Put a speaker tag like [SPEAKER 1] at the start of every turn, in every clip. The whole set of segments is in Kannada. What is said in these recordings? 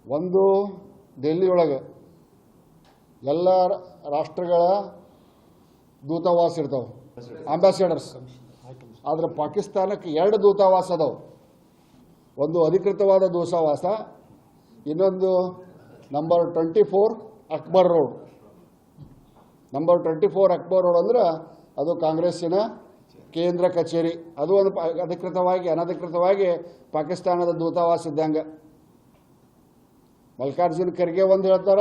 [SPEAKER 1] ಒಂದು ಡೆಲ್ಲಿಯೊಳಗೆ ಎಲ್ಲ ರಾಷ್ಟ್ರಗಳ ದೂತಾವಾಸ ಇರ್ತಾವೆ, ಅಂಬಾಸಿಡರ್ಸ್. ಆದರೆ ಪಾಕಿಸ್ತಾನಕ್ಕೆ 2 ದೂತಾವಾಸ ಅದಾವೆ. ಒಂದು ಅಧಿಕೃತವಾದ ದೂತಾವಾಸ, ಇನ್ನೊಂದು number 24 Akbar road. Number 24 Akbar road ಅಂದ್ರೆ ಅದು ಕಾಂಗ್ರೆಸ್ಸಿನ ಕೇಂದ್ರ ಕಚೇರಿ. ಅದು ಒಂದು ಅಧಿಕೃತವಾಗಿ ಅನಧಿಕೃತವಾಗಿ ಪಾಕಿಸ್ತಾನದ ದೂತಾವಾಸ ಇದ್ದಂಗೆ. ಮಲ್ಲಿಕಾರ್ಜುನ ಖರ್ಗೆ ಒಂದು ಹೇಳ್ತಾರ,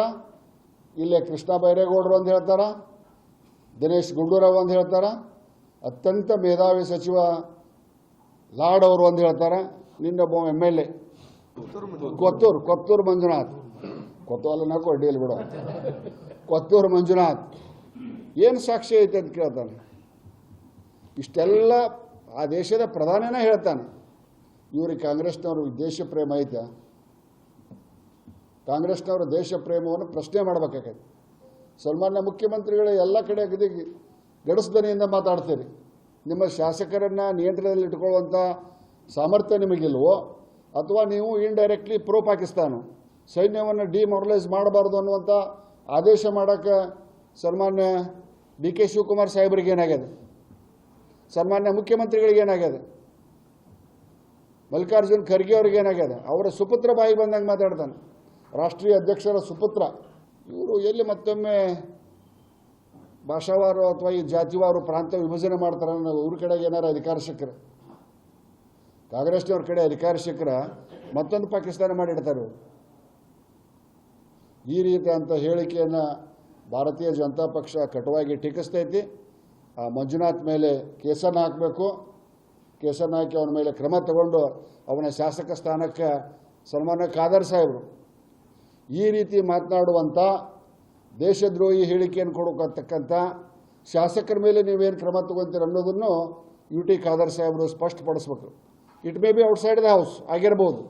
[SPEAKER 1] ಇಲ್ಲೇ ಕೃಷ್ಣ ಬೈರೇಗೌಡರು ಒಂದು ಹೇಳ್ತಾರ, ದಿನೇಶ್ ಗುಂಡೂರಾವ್ ಒಂದು ಹೇಳ್ತಾರ, ಅತ್ಯಂತ ಮೇಧಾವಿ ಸಚಿವ ಲಾಡ್ ಅವರು ಒಂದು ಹೇಳ್ತಾರೆ, ನಿನ್ನೊಬ್ಬ MLA ಕೊತ್ತೂರು ಮಂಜುನಾಥ್, ಕೊತ್ತೂರಲ್ಲೂ ಅಡ್ಡಿಯಲ್ಲಿ ಬಿಡೋ, ಕೊತ್ತೂರು ಮಂಜುನಾಥ್ ಏನು ಸಾಕ್ಷಿ ಐತೆ ಅಂತ ಕೇಳ್ತಾನೆ. ಇಷ್ಟೆಲ್ಲ ಆ ದೇಶದ ಪ್ರಧಾನಿನೇ ಹೇಳ್ತಾನೆ. ಇವ್ರಿಗೆ ಕಾಂಗ್ರೆಸ್ನವರು ದೇಶ ಪ್ರೇಮ ಐತೆ? ಕಾಂಗ್ರೆಸ್ನವರ ದೇಶ ಪ್ರೇಮವನ್ನು ಪ್ರಶ್ನೆ ಮಾಡಬೇಕಾಗೈತೆ. ಸನ್ಮಾನ್ಯ ಮುಖ್ಯಮಂತ್ರಿಗಳು ಎಲ್ಲ ಕಡೆ ಗಡಸುದನಿಯಿಂದ ಮಾತಾಡ್ತೀರಿ. ನಿಮ್ಮ ಶಾಸಕರನ್ನು ನಿಯಂತ್ರಣದಲ್ಲಿ ಇಟ್ಕೊಳ್ಳುವಂಥ ಸಾಮರ್ಥ್ಯ ನಿಮಗಿಲ್ವೋ, ಅಥವಾ ನೀವು ಇಂಡೈರೆಕ್ಟ್ಲಿ ಪ್ರೋ ಪಾಕಿಸ್ತಾನ ಸೈನ್ಯವನ್ನು ಡಿಮೊರಲೈಸ್ ಮಾಡಬಾರ್ದು ಅನ್ನುವಂಥ ಆದೇಶ ಮಾಡೋಕ್ಕೆ ಸನ್ಮಾನ್ಯ DK ಶಿವಕುಮಾರ್ ಸಾಹೇಬರಿಗೆ ಏನಾಗಿದೆ, ಸನ್ಮಾನ್ಯ ಮುಖ್ಯಮಂತ್ರಿಗಳಿಗೆ ಏನಾಗಿದೆ, ಮಲ್ಲಿಕಾರ್ಜುನ್ ಖರ್ಗೆ ಅವ್ರಿಗೆ ಏನಾಗಿದೆ, ಅವರ ಸುಪುತ್ರ ಬಾಯಿ ಬಂದಂಗೆ ಮಾತಾಡ್ತಾನೆ. ರಾಷ್ಟ್ರೀಯ ಅಧ್ಯಕ್ಷರ ಸುಪುತ್ರ ಇವರು ಎಲ್ಲಿ ಮತ್ತೊಮ್ಮೆ ಭಾಷಾವಾರು ಅಥವಾ ಈ ಜಾತಿವಾರು ಪ್ರಾಂತ ವಿಭಜನೆ ಮಾಡ್ತಾರೆ. ಇವ್ರ ಕಡೆಗೆ ಏನಾರು ಅಧಿಕಾರ ಸಿಕ್ಕರೆ, ಕಾಂಗ್ರೆಸ್ನವ್ರ ಕಡೆ ಅಧಿಕಾರ ಸಿಕ್ಕರೆ ಮತ್ತೊಂದು ಪಾಕಿಸ್ತಾನ ಮಾಡಿಡ್ತಾರೆ. ಈ ರೀತಿಯಂಥ ಹೇಳಿಕೆಯನ್ನು ಭಾರತೀಯ ಜನತಾ ಪಕ್ಷ ಕಟುವಾಗಿ ಟೀಕಿಸ್ತೈತಿ. ಆ ಮಂಜುನಾಥ್ ಮೇಲೆ ಕೇಸನ್ನು ಹಾಕಬೇಕು. ಕೇಸನ್ನು ಹಾಕಿ ಅವನ ಮೇಲೆ ಕ್ರಮ ತಗೊಂಡು ಅವನ ಶಾಸಕ ಸ್ಥಾನಕ್ಕೆ ಸನ್ಮಾನ್ಯ ಖಾದರ್ ಸಾಹೇಬರು ಈ ರೀತಿ ಮಾತನಾಡುವಂಥ ದೇಶದ್ರೋಹಿ ಹೇಳಿಕೆಯನ್ನು ಕೊಡತಕ್ಕಂಥ ಶಾಸಕರ ಮೇಲೆ ನೀವೇನು ಕ್ರಮ ತಗೊತೀರ ಅನ್ನೋದನ್ನು UT ಖಾದರ್ ಸಾಹೇಬರು ಸ್ಪಷ್ಟಪಡಿಸ್ಬೇಕು. It may be outside the house ಆಗಿರ್ಬೋದು,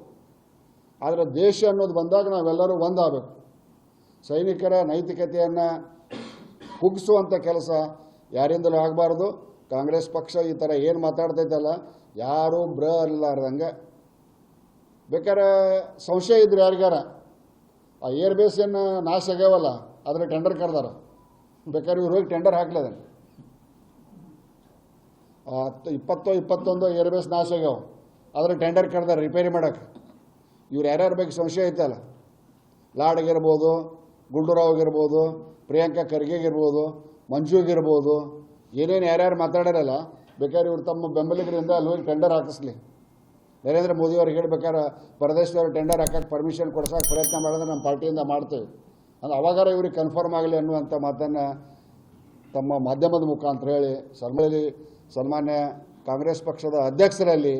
[SPEAKER 1] ಆದರೆ ದೇಶ ಅನ್ನೋದು ಬಂದಾಗ ನಾವೆಲ್ಲರೂ ಒಂದಾಗಬೇಕು. ಸೈನಿಕರ ನೈತಿಕತೆಯನ್ನು ಕುಗ್ಗಿಸುವಂಥ ಕೆಲಸ ಯಾರಿಂದಲೂ ಆಗಬಾರ್ದು. ಕಾಂಗ್ರೆಸ್ ಪಕ್ಷ ಈ ಥರ ಏನು ಮಾತಾಡ್ತೈತಲ್ಲ, ಯಾರೂ ಅಲ್ಲಾರ್ದಂಗೆ. ಬೇಕಾದ್ರೆ ಸಂಶಯ ಇದ್ರೆ ಯಾರಿಗಾರ ಆ ಏರ್ಬೇಸ್ ಏನು ನಾಶ ಆಗ್ಯಾವಲ್ಲ, ಅದರ ಟೆಂಡರ್ ಕರೆದಾರ, ಬೇಕಾದ್ರೆ ಇವ್ರು ಹೋಗಿ ಟೆಂಡರ್ ಹಾಕ್ಲದನ್ನು. 20-21 ಏರ್ಬೇಸ್ ನಾಶ ಆಗ್ಯಾವ, ಅದರ ಟೆಂಡರ್ ಕರೆದಾರ ರಿಪೇರಿ ಮಾಡೋಕ್ಕೆ. ಇವ್ರು ಯಾರ್ಯಾರ ಬಗ್ಗೆ ಸಂಶಯ ಐತಲ್ಲ, ಲಾಡ್ಗಿರ್ಬೋದು, ಗುಂಡೂರಾವ್ಗಿರ್ಬೋದು, ಪ್ರಿಯಾಂಕಾ ಖರ್ಗೆಗಿರ್ಬೋದು, ಮಂಜುಗಿರ್ಬೋದು, ಏನೇನು ಯಾರ್ಯಾರು ಮಾತಾಡೋರಲ್ಲ, ಬೇಕಾದ್ರೆ ಇವ್ರು ತಮ್ಮ ಬೆಂಬಲಿಗರಿಂದ ಅಲ್ಲಿ ಹೋಗಿ ಟೆಂಡರ್ ಹಾಕಿಸ್ಲಿ. ನರೇಂದ್ರ ಮೋದಿಯವ್ರಿಗೆ ಹೇಳ್ಬೇಕಾದ್ರೆ ಪ್ರದೇಶದವ್ರು ಟೆಂಡರ್ ಹಾಕಕ್ಕೆ ಪರ್ಮಿಷನ್ ಕೊಡ್ಸೋಕೆ ಪ್ರಯತ್ನ ಮಾಡಿದ್ರೆ ನಮ್ಮ ಪಾರ್ಟಿಯಿಂದ ಮಾಡ್ತೇವೆ ಅಂದ್ರೆ ಅವಾಗಾರ ಇವ್ರಿಗೆ ಕನ್ಫರ್ಮ್ ಆಗಲಿ ಅನ್ನುವಂಥ ಮಾತನ್ನು ತಮ್ಮ ಮಾಧ್ಯಮದ ಮುಖಾಂತರ ಹೇಳಿ ಸನ್ಮಾನ್ಯ ಕಾಂಗ್ರೆಸ್ ಪಕ್ಷದ ಅಧ್ಯಕ್ಷರಲ್ಲಿ,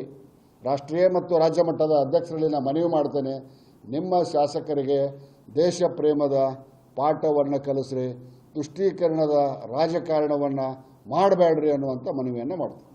[SPEAKER 1] ರಾಷ್ಟ್ರೀಯ ಮತ್ತು ರಾಜ್ಯ ಮಟ್ಟದ ಅಧ್ಯಕ್ಷರಲ್ಲಿ ನಾನು ಮನವಿ ಮಾಡ್ತೇನೆ, ನಿಮ್ಮ ಶಾಸಕರಿಗೆ ದೇಶ ಪ್ರೇಮದ ಪಾಠವನ್ನು ಕಲಿಸ್ರಿ, ತುಷ್ಟೀಕರಣದ ರಾಜಕಾರಣವನ್ನು ಮಾಡಬೇಡ್ರಿ ಅನ್ನುವಂಥ ಮನವಿಯನ್ನು ಮಾಡ್ತೀನಿ.